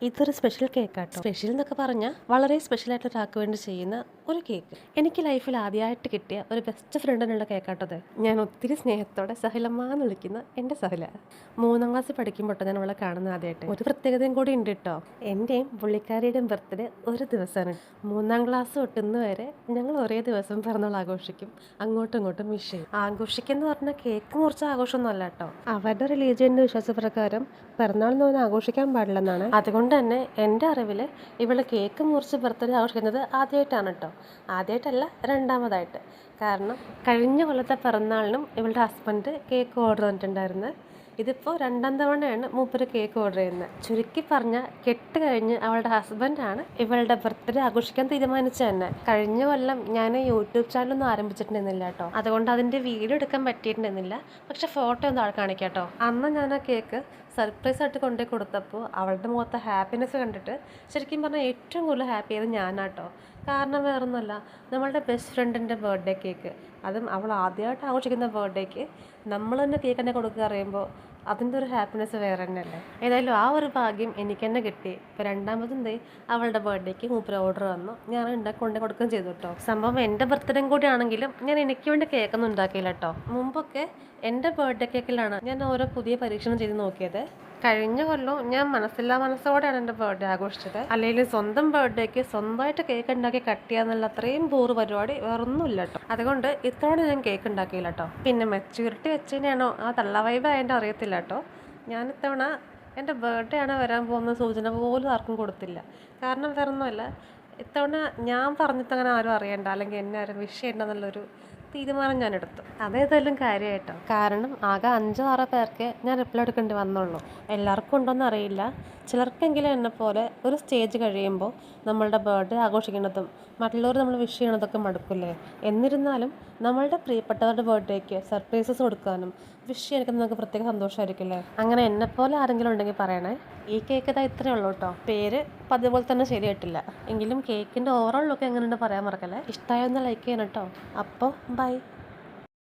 ഇതൊരു special കേക്കാട്ടോ. Special എന്നൊക്കെ പറഞ്ഞാൽ വളരെ സ്പെഷ്യലായിട്ട് ഒരാൾക്ക് വേണ്ടി ചെയ്യുന്ന ഒരു കേക്ക്. എനിക്ക് ലൈഫിൽ ആദ്യമായിട്ട് കിട്ടിയ ഒരു ബെസ്റ്റ് ഫ്രണ്ടിനുള്ള കേക്കാട്ടത്. ഞാൻ ഒത്തിരി സ്നേഹത്തോടെ സഹലമ്മ എന്ന് വിളിക്കുന്ന എൻ്റെ സഹല. 3ാം ക്ലാസ്സിൽ പഠിക്കുമ്പോൾ ഞാൻ അവളെ കാണുന്ന ആദ്യമായിട്ട്. ഒരു പ്രത്യേകതയും കൂടി ഉണ്ട് കേട്ടോ. എൻ്റെയും പുള്ളിക്കാരിയുടെയും ബർത്ത്ഡേ ഒരു ദിവസമാണ്. 3ാം ക്ലാസ് തൊട്ട് ഇന്ന് വരെ ഞങ്ങൾ ഒരേ ദിവസം പിറന്നാൾ ആഘോഷിക്കും. അങ്ങോട്ടും ഇങ്ങോട്ടും വിഷ് ചെയ്യും. ആഘോഷിക്കുന്ന പറഞ്ഞാൽ കേക്ക് മുറിച്ച ആഘോഷമൊന്നും അല്ല കേട്ടോ. അവരുടെ റിലീജിയൻ്റെ വിശ്വാസപ്രകാരം പിറന്നാൾ എന്ന് ആഘോഷിക്കാൻ പാടില്ലെന്നാണ്. അതുകൊണ്ട് തന്നെ എൻ്റെ അറിവിൽ ഇവൾ കേക്ക് മുറിച്ച് ബർത്ത്ഡേ ആഘോഷിക്കുന്നത് ആദ്യമായിട്ടാണ് കേട്ടോ. ആദ്യമായിട്ടല്ല, രണ്ടാമതായിട്ട്. കാരണം കഴിഞ്ഞ കൊല്ലത്തെ പിറന്നാളിനും ഇവളുടെ ഹസ്ബൻഡ് കേക്ക് ഓർഡർ തന്നിട്ടുണ്ടായിരുന്നു. ഇതിപ്പോൾ 2ാം തവണയാണ് മൂപ്പര് കേക്ക് ഓർഡർ ചെയ്യുന്നത്. ചുരുക്കി പറഞ്ഞാൽ കെട്ട് കഴിഞ്ഞ് അവളുടെ ഹസ്ബൻഡാണ് ഇവളുടെ ബർത്ത്ഡേ ആഘോഷിക്കാൻ തീരുമാനിച്ചത് തന്നെ. കഴിഞ്ഞ കൊല്ലം ഞാൻ യൂട്യൂബ് ചാനലൊന്നും ആരംഭിച്ചിട്ടുണ്ടായിരുന്നില്ല കേട്ടോ. അതുകൊണ്ട് അതിൻ്റെ വീഡിയോ എടുക്കാൻ പറ്റിയിട്ടുണ്ടായിരുന്നില്ല. പക്ഷെ ഫോട്ടോ ഒന്ന് താഴെ കാണിക്കാം കേട്ടോ. അന്ന് ഞാൻ ആ കേക്ക് സർപ്രൈസ് ആയിട്ട് കൊണ്ടുപോയി കൊടുത്തപ്പോൾ അവളുടെ മുഖത്തെ ഹാപ്പിനെസ് കണ്ടിട്ട് ശരിക്കും പറഞ്ഞാൽ ഏറ്റവും കൂടുതൽ ഹാപ്പി ആയത് ഞാനാട്ടോ. കാരണം വേറൊന്നുമല്ല, നമ്മളുടെ ബെസ്റ്റ് ഫ്രണ്ടിൻ്റെ ബർത്ത്ഡേ കേക്ക്, അതും അവൾ ആദ്യമായിട്ട് ആഘോഷിക്കുന്ന ബർത്ത്ഡേക്ക് നമ്മൾ തന്നെ കേക്ക് തന്നെ കൊടുക്കുക അറിയുമ്പോൾ അതിൻ്റെ ഒരു ഹാപ്പിനെസ് വേറെ തന്നെയല്ലേ. ഏതായാലും ആ ഒരു ഭാഗ്യം എനിക്ക് തന്നെ കിട്ടി. ഇപ്പോൾ 2ാമതെന്തേ അവളുടെ ബർത്ത്ഡേക്ക് മൂപ്പര് ഓർഡർ വന്നു. ഞാൻ കൊണ്ടു കൊടുക്കുകയും ചെയ്തു കേട്ടോ. സംഭവം എൻ്റെ ബർത്ത്ഡേയും കൂടി ആണെങ്കിലും ഞാൻ എനിക്ക് വേണ്ടി കേക്കൊന്നും ഉണ്ടാക്കിയില്ല കേട്ടോ. മുമ്പൊക്കെ എൻ്റെ ബർത്ത്ഡേ കേക്കിലാണ് ഞാൻ ഓരോ പുതിയ പരീക്ഷണം ചെയ്ത് നോക്കിയത്. കഴിഞ്ഞ കൊല്ലം ഞാൻ മനസ്സില്ലാ മനസ്സോടെയാണ് എൻ്റെ ബർത്ത്ഡേ ആഘോഷിച്ചത്. അല്ലെങ്കിൽ സ്വന്തം ബർത്ത്ഡേക്ക് സ്വന്തമായിട്ട് കേക്ക് ഉണ്ടാക്കി കട്ട് ചെയ്യാന്നുള്ള അത്രയും ബോറ് പരിപാടി വേറൊന്നുമില്ല കേട്ടോ. അതുകൊണ്ട് ഇത്തവണ ഞാൻ കേക്ക് ഉണ്ടാക്കിയില്ല കേട്ടോ. പിന്നെ മെച്യൂരിറ്റി വെച്ചതിനാണോ ആ തള്ള വൈബ് അതിൻ്റെ അറിയത്തില്ല കേട്ടോ. ഞാൻ ഇത്തവണ എൻ്റെ ബർത്ത്ഡേ ആണ് വരാൻ പോകുന്ന സൂചന പോലും ആർക്കും കൊടുത്തില്ല. കാരണം വേറൊന്നുമല്ല, ഇത്തവണ ഞാൻ പറഞ്ഞിട്ടങ്ങനെ ആരും അറിയണ്ട, അല്ലെങ്കിൽ എന്നെ ആരും വിഷ് ചെയ്യണ്ടെന്നുള്ളൊരു തീരുമാനം ഞാൻ എടുത്തു. അതേതായാലും കാര്യമായിട്ടോ. കാരണം ആകെ 5-6 പേർക്ക് ഞാൻ റിപ്ലൈ എടുക്കേണ്ടി വന്നുള്ളൂ. എല്ലാവർക്കും ഉണ്ടോയെന്ന് അറിയില്ല. ചിലർക്കെങ്കിലും എന്നെപ്പോലെ ഒരു സ്റ്റേജ് കഴിയുമ്പോൾ നമ്മളുടെ ബർത്ത്ഡേ ആഘോഷിക്കുന്നതും മറ്റുള്ളവർ നമ്മൾ വിഷ് ചെയ്യണതൊക്കെ മടുക്കില്ലേ. എന്നിരുന്നാലും നമ്മളുടെ പ്രിയപ്പെട്ടവരുടെ ബർത്ത്ഡേക്ക് സർപ്രൈസസ് കൊടുക്കാനും വിഷ് ചെയ്യാനൊക്കെ നമുക്ക് പ്രത്യേക സന്തോഷമായിരിക്കില്ലേ. അങ്ങനെ എന്നെപ്പോലെ ആരെങ്കിലും ഉണ്ടെങ്കിൽ പറയണേ. ഈ കേക്ക് ഇതാ ഇത്രയേ ഉള്ളൂ കേട്ടോ. പേര് പതിപോലെ തന്നെ ശരിയായിട്ടില്ല. എങ്കിലും കേക്കിൻ്റെ ഓവറോൾ ലുക്ക് എങ്ങനെയുണ്ട് പറയാൻ മറക്കല്ലേ. ഇഷ്ടമായൊന്ന് ലൈക്ക് ചെയ്യണം കേട്ടോ. അപ്പോൾ ബൈ.